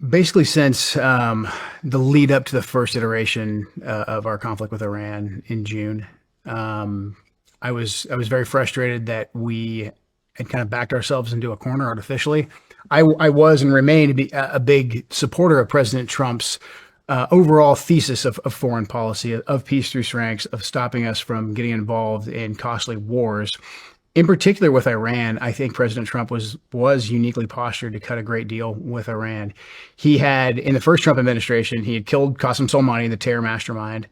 Basically, since the lead up to the first iteration of our conflict with Iran in June, I was very frustrated that we had kind of backed ourselves into a corner artificially. I was and remain a big supporter of President Trump's overall thesis of foreign policy, of peace through strengths, of stopping us from getting involved in costly wars. In particular with Iran, I think President Trump was uniquely postured to cut a great deal with Iran. He had, in the first Trump administration, he had killed Qasem Soleimani, the terror mastermind.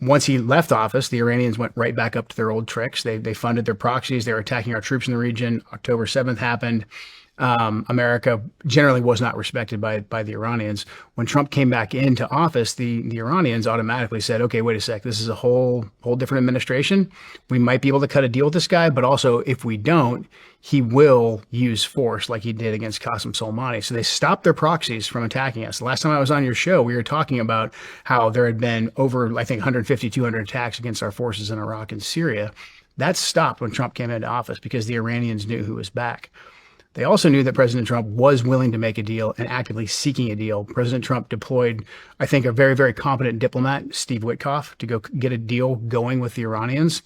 Once he left office, the Iranians went right back up to their old tricks. They funded their proxies. They were attacking our troops in the region. October 7th happened. America generally was not respected by the Iranians. When Trump came back into office, the Iranians automatically said, okay, wait a sec, this is a whole different administration. We might be able to cut a deal with this guy, but also if we don't, he will use force like he did against Qasem Soleimani. So they stopped their proxies from attacking us. The last time I was on your show, we were talking about how there had been over, I think, 150, 200 attacks against our forces in Iraq and Syria. That stopped when Trump came into office because the Iranians knew who was back. They also knew that President Trump was willing to make a deal and actively seeking a deal. President Trump deployed, I think, a very, very competent diplomat, Steve Witkoff, to go get a deal going with the Iranians.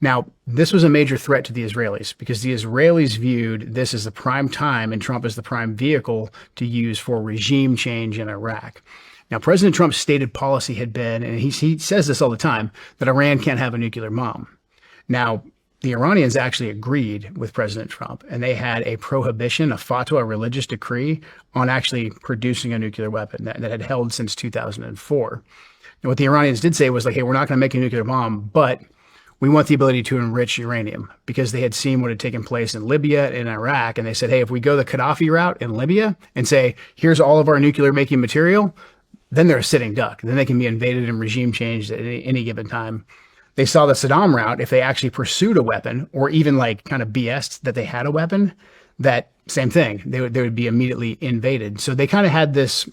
Now, this was a major threat to the Israelis because the Israelis viewed this as the prime time and Trump as the prime vehicle to use for regime change in Iraq. Now, President Trump's stated policy had been, and he says this all the time, that Iran can't have a nuclear bomb. Now, the Iranians actually agreed with President Trump, and they had a prohibition, a fatwa, a religious decree on actually producing a nuclear weapon that had held since 2004. And what the Iranians did say was like, hey, we're not going to make a nuclear bomb, but we want the ability to enrich uranium because they had seen what had taken place in Libya and Iraq. And they said, hey, if we go the Gaddafi route in Libya and say, here's all of our nuclear making material, then they're a sitting duck. Then they can be invaded and regime changed at any given time. They saw the Saddam route. If they actually pursued a weapon or even like kind of BS'd that they had a weapon, that same thing, they would be immediately invaded. So they kind of had this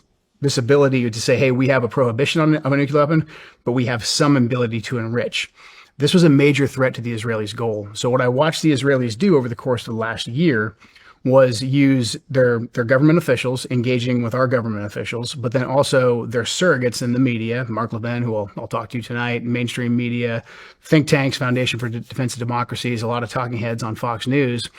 ability to say, hey, we have a prohibition of a nuclear weapon, but we have some ability to enrich. This was a major threat to the Israelis' goal. So what I watched the Israelis do over the course of the last year was use their government officials engaging with our government officials, but then also their surrogates in the media, Mark Levin, who I'll talk to tonight, mainstream media, think tanks, Foundation for Defense of Democracies, a lot of talking heads on Fox News,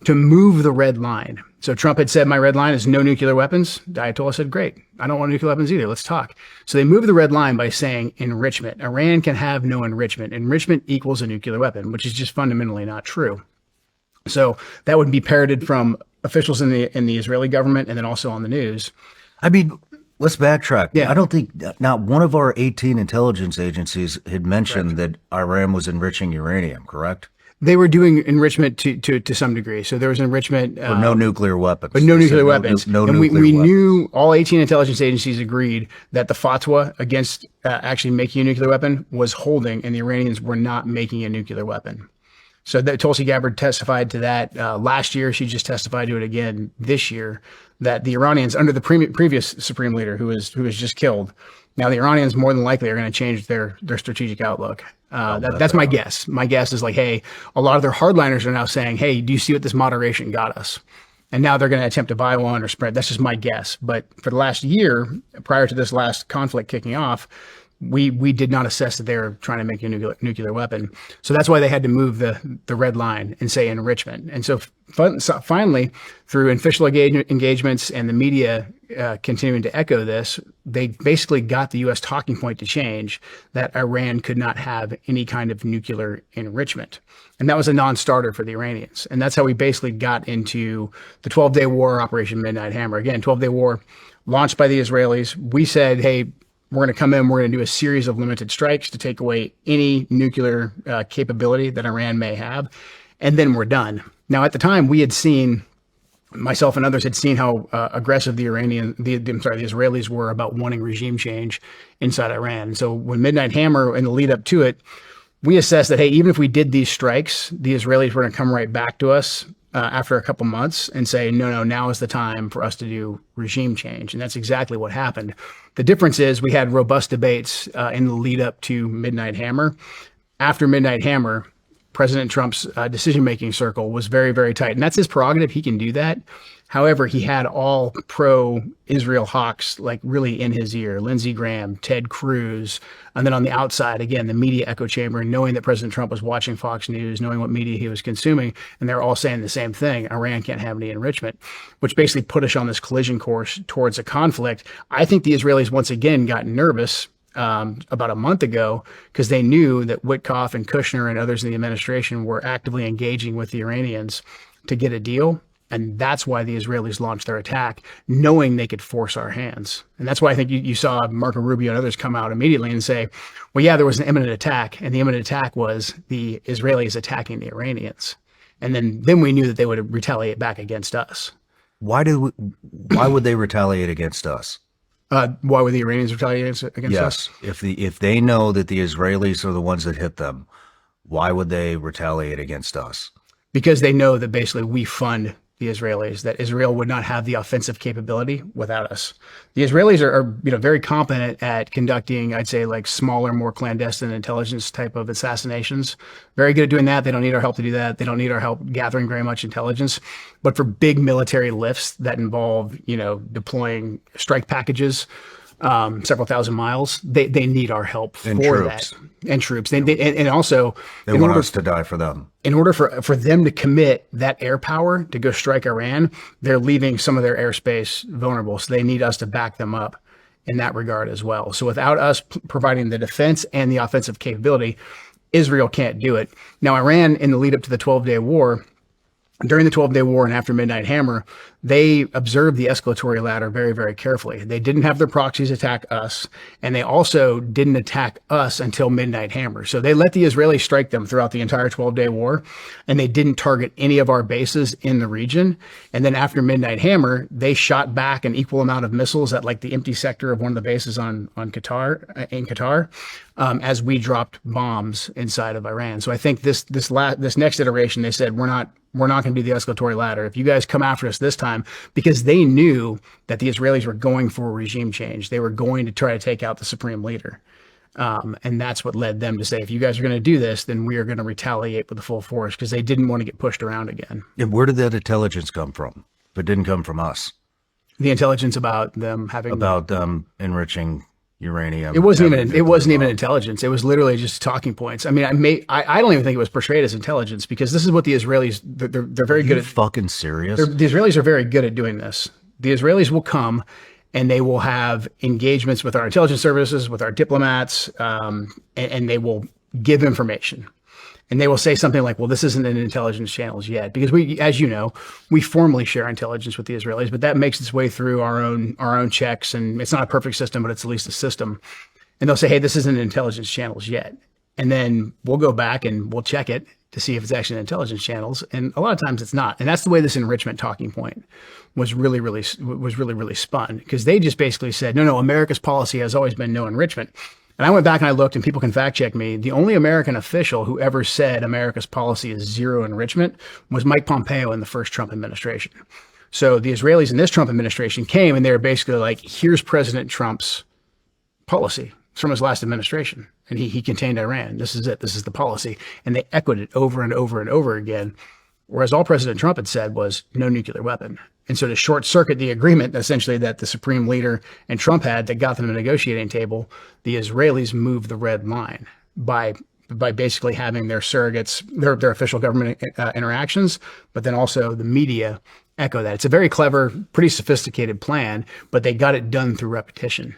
to move the red line. So Trump had said, my red line is no nuclear weapons. The Ayatollah said, great, I don't want nuclear weapons either. Let's talk. So they moved the red line by saying enrichment. Iran can have no enrichment. Enrichment equals a nuclear weapon, which is just fundamentally not true. So that would be parroted from officials in the Israeli government and then also on the news. I mean, let's backtrack. Yeah. I don't think not one of our 18 intelligence agencies had mentioned that Iran was enriching uranium, correct? They were doing enrichment to some degree. So there was enrichment. But no nuclear weapons. But no nuclear weapons. No and nuclear we weapons. knew all 18 intelligence agencies agreed that the fatwa against actually making a nuclear weapon was holding, and the Iranians were not making a nuclear weapon. So that Tulsi Gabbard testified to that last year. She just testified to it again this year, that the Iranians, under the previous supreme leader who was just killed, now the Iranians more than likely are going to change their strategic outlook. That's my guess. My guess is like, hey, a lot of their hardliners are now saying, hey, do you see what this moderation got us? And now they're going to attempt to buy one or spread. That's just my guess. But for the last year, prior to this last conflict kicking off, we did not assess that they were trying to make a nuclear weapon. So that's why they had to move the red line and say enrichment. And so finally, through official engagements and the media continuing to echo this, they basically got the U.S. talking point to change, that Iran could not have any kind of nuclear enrichment. And that was a non-starter for the Iranians. And that's how we basically got into the 12-day war, Operation Midnight Hammer. Again, 12-day war launched by the Israelis. We said, hey, we're going to come in, we're going to do a series of limited strikes to take away any nuclear capability that Iran may have, and then we're done. Now, at the time, we had seen, myself and others had seen how aggressive the Israelis were about wanting regime change inside Iran. So when Midnight Hammer and the lead up to it, we assessed that, hey, even if we did these strikes, the Israelis were going to come right back to us after a couple months and say, no, now is the time for us to do regime change. And that's exactly what happened. The difference is we had robust debates in the lead up to Midnight Hammer. After Midnight Hammer, President Trump's decision-making circle was very, very tight. And that's his prerogative. He can do that. However, he had all pro-Israel hawks like really in his ear, Lindsey Graham, Ted Cruz, and then on the outside, again, the media echo chamber, knowing that President Trump was watching Fox News, knowing what media he was consuming, and they're all saying the same thing, Iran can't have any enrichment, which basically put us on this collision course towards a conflict. I think the Israelis once again got nervous about a month ago because they knew that Witkoff and Kushner and others in the administration were actively engaging with the Iranians to get a deal. And that's why the Israelis launched their attack, knowing they could force our hands. And that's why I think you saw Marco Rubio and others come out immediately and say, well, yeah, there was an imminent attack. And the imminent attack was the Israelis attacking the Iranians. And then we knew that they would retaliate back against us. Why would they retaliate against us? Why would the Iranians retaliate against us? Yes. If they know that the Israelis are the ones that hit them, why would they retaliate against us? Because they know that basically we fund the Israelis, that Israel would not have the offensive capability without us. The Israelis are very competent at conducting, I'd say, like smaller, more clandestine intelligence type of assassinations. Very good at doing that. They don't need our help to do that. They don't need our help gathering very much intelligence. But for big military lifts that involve, deploying strike packages, several thousand miles, they need our help for that. And troops. And also, they want us to die for them. In order for them to commit that air power to go strike Iran, they're leaving some of their airspace vulnerable. So they need us to back them up in that regard as well. So without us providing the defense and the offensive capability, Israel can't do it. Now, Iran, in the lead up to the 12-day war, during the 12-day war and after Midnight Hammer, they observed the escalatory ladder very, very carefully. They didn't have their proxies attack us, and they also didn't attack us until Midnight Hammer. So they let the Israelis strike them throughout the entire 12-day war, and they didn't target any of our bases in the region. And then after Midnight Hammer, they shot back an equal amount of missiles at like the empty sector of one of the bases in Qatar, as we dropped bombs inside of Iran. So I think this next iteration, they said, we're not going to do the escalatory ladder. If you guys come after us this time, because they knew that the Israelis were going for a regime change. They were going to try to take out the supreme leader. And that's what led them to say, if you guys are going to do this, then we are going to retaliate with the full force, because they didn't want to get pushed around again. And where did that intelligence come from? If it didn't come from us. The intelligence about them having... About them enriching uranium. It wasn't even intelligence. It was literally just talking points. I mean, I don't even think it was portrayed as intelligence, because this is what the Israelis, they're very good at. Fucking serious? The Israelis are very good at doing this. The Israelis will come and they will have engagements with our intelligence services, with our diplomats, and they will give information. And they will say something like, well, this isn't in intelligence channels yet, because we, as you know, we formally share intelligence with the Israelis, but that makes its way through our own checks. And it's not a perfect system, but it's at least a system. And they'll say, hey, this isn't in intelligence channels yet. And then we'll go back and we'll check it to see if it's actually in intelligence channels. And a lot of times it's not. And that's the way this enrichment talking point was really spun, because they just basically said, no, America's policy has always been no enrichment. And I went back and I looked, and people can fact check me. The only American official who ever said America's policy is zero enrichment was Mike Pompeo in the first Trump administration. So the Israelis in this Trump administration came and they were basically like, here's President Trump's policy from his last administration. And he contained Iran. This is it. This is the policy. And they echoed it over and over and over again. Whereas all President Trump had said was no nuclear weapon. And so to short circuit the agreement, essentially, that the supreme leader and Trump had that got them to the negotiating table, the Israelis moved the red line by basically having their surrogates, their official government interactions, but then also the media echo that. It's a very clever, pretty sophisticated plan, but they got it done through repetition.